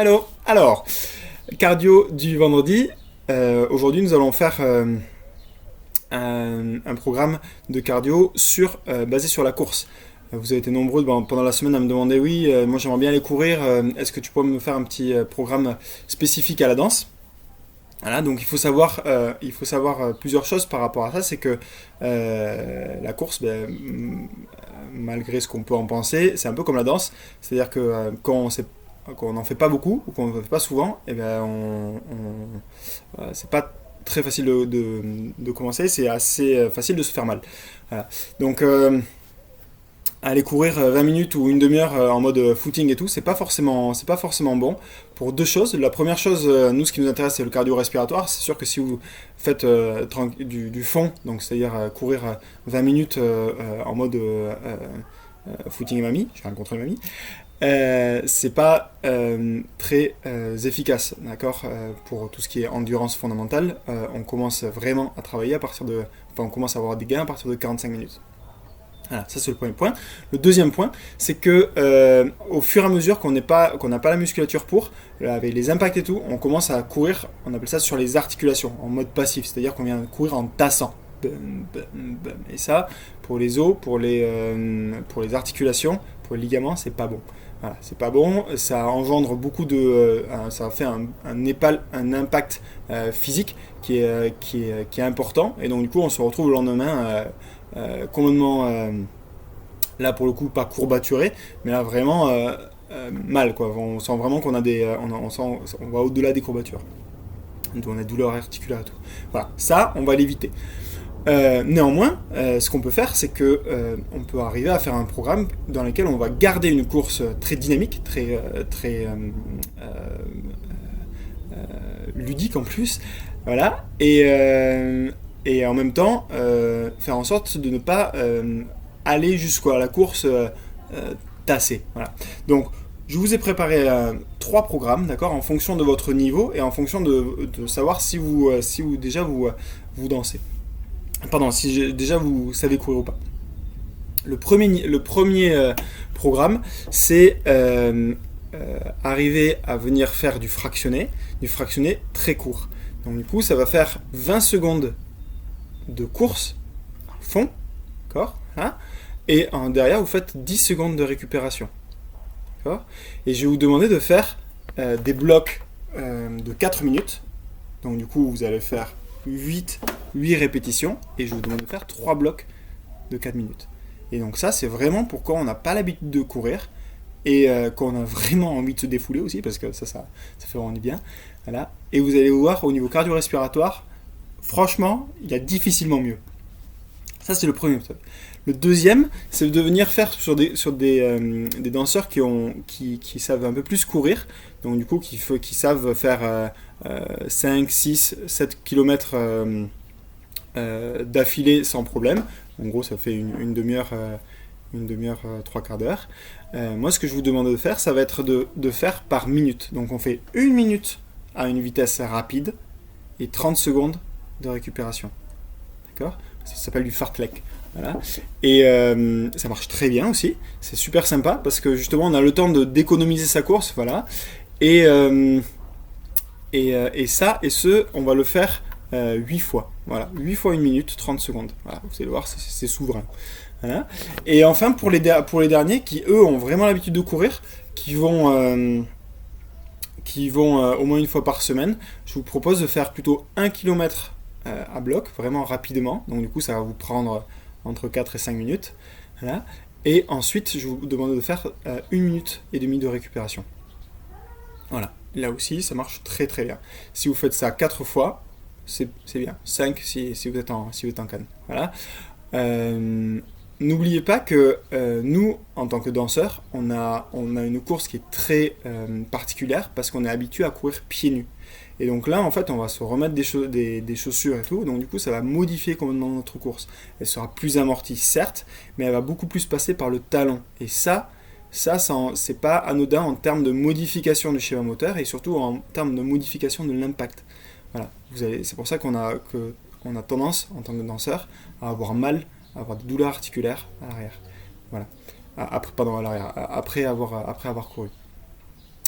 Hello. Alors, cardio du vendredi. Aujourd'hui, nous allons faire un programme de cardio basé sur la course. Vous avez été nombreux pendant la semaine à me demander, oui, moi j'aimerais bien aller courir, est-ce que tu pourrais me faire un petit programme spécifique à la danse? Voilà, donc il faut savoir plusieurs choses par rapport à ça. C'est que la course, malgré ce qu'on peut en penser, c'est un peu comme la danse. C'est-à-dire que quand on n'en fait pas beaucoup ou qu'on n'en fait pas souvent, c'est pas très facile de commencer, c'est assez facile de se faire mal. Voilà. Donc aller courir 20 minutes ou une demi-heure en mode footing et tout, c'est pas forcément bon pour deux choses. La première chose, nous, ce qui nous intéresse, c'est le cardio-respiratoire. C'est sûr que si vous faites du fond, donc c'est-à-dire courir 20 minutes en mode footing et mamie, je vais rencontrer mamie, c'est pas très efficace, d'accord. Pour tout ce qui est endurance fondamentale, on commence vraiment à travailler on commence à avoir des gains à partir de 45 minutes. Voilà, ça c'est le premier point. Le deuxième point, c'est que au fur et à mesure qu'on n'a pas la musculature avec les impacts et tout, on commence à courir, on appelle ça sur les articulations, en mode passif, c'est-à-dire qu'on vient courir en tassant. Et ça, pour les os, pour les articulations, pour les ligaments, c'est pas bon. Voilà, c'est pas bon, ça engendre ça fait un impact physique qui est important, et donc du coup on se retrouve le lendemain complètement, là pour le coup pas courbaturé, mais là vraiment mal, quoi. On sent vraiment qu'on a on va au-delà des courbatures, donc on a des douleurs articulaires et tout. Voilà, ça on va l'éviter. Néanmoins, ce qu'on peut faire, c'est que on peut arriver à faire un programme dans lequel on va garder une course très dynamique, très ludique en plus, voilà, et en même temps faire en sorte de ne pas aller jusqu'à la course tassée. Voilà. Donc, je vous ai préparé 3 programmes, d'accord, en fonction de votre niveau et en fonction de savoir si vous déjà vous dansez. Pardon, si déjà vous savez courir ou pas. Le premier programme, c'est arriver à venir faire du fractionné très court. Donc du coup, ça va faire 20 secondes de course à fond, d'accord, hein, et derrière, vous faites 10 secondes de récupération. D'accord. Et je vais vous demander de faire des blocs de 4 minutes. Donc du coup, vous allez faire 8 répétitions et je vous demande de faire 3 blocs de 4 minutes. Et donc ça, c'est vraiment pour quand on n'a pas l'habitude de courir et quand on a vraiment envie de se défouler aussi, parce que ça fait vraiment du bien. Voilà. Et vous allez voir, au niveau cardio-respiratoire, franchement, il y a difficilement mieux. Ça, c'est le premier méthode. Le deuxième, c'est de venir faire sur des danseurs qui savent un peu plus courir, donc du coup qui savent faire 5, 6, 7 km d'affilée sans problème. En gros, ça fait une demi-heure, 3 quarts d'heure. Moi, ce que je vous demande de faire, ça va être de faire par minute. Donc on fait 1 minute à une vitesse rapide et 30 secondes de récupération. D'accord ? Ça s'appelle du fartlek. Voilà. Et ça marche très bien aussi. C'est super sympa parce que justement on a le temps d'économiser sa course. Voilà. Et on va le faire 8 fois. Voilà. 8 fois 1 minute, 30 secondes. Voilà. Vous allez voir, c'est souverain. Voilà. Et enfin, pour les derniers qui, eux, ont vraiment l'habitude de courir, qui vont au moins une fois par semaine, je vous propose de faire plutôt 1 km à bloc, vraiment rapidement. Donc du coup, ça va vous prendre entre 4 et 5 minutes. Voilà. Et ensuite, je vous demande de faire 1 minute et demie de récupération. Voilà. Là aussi, ça marche très très bien. Si vous faites ça 4 fois, c'est bien. 5 si vous êtes en canne. Voilà. N'oubliez pas que nous, en tant que danseurs, on a une course qui est très particulière parce qu'on est habitué à courir pieds nus. Et donc là, en fait, on va se remettre des chaussures et tout. Donc du coup, ça va modifier complètement notre course. Elle sera plus amortie, certes, mais elle va beaucoup plus passer par le talon. Et ça c'est pas anodin en termes de modification du schéma moteur et surtout en termes de modification de l'impact. Voilà. C'est pour ça qu'on a tendance, en tant que danseur, à avoir mal, à avoir des douleurs articulaires à l'arrière. Voilà. À l'arrière, après avoir couru.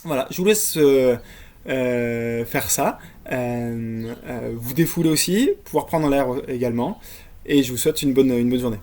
Voilà, je vous laisse faire ça. Vous défouler aussi, pouvoir prendre l'air également. Et je vous souhaite une bonne journée.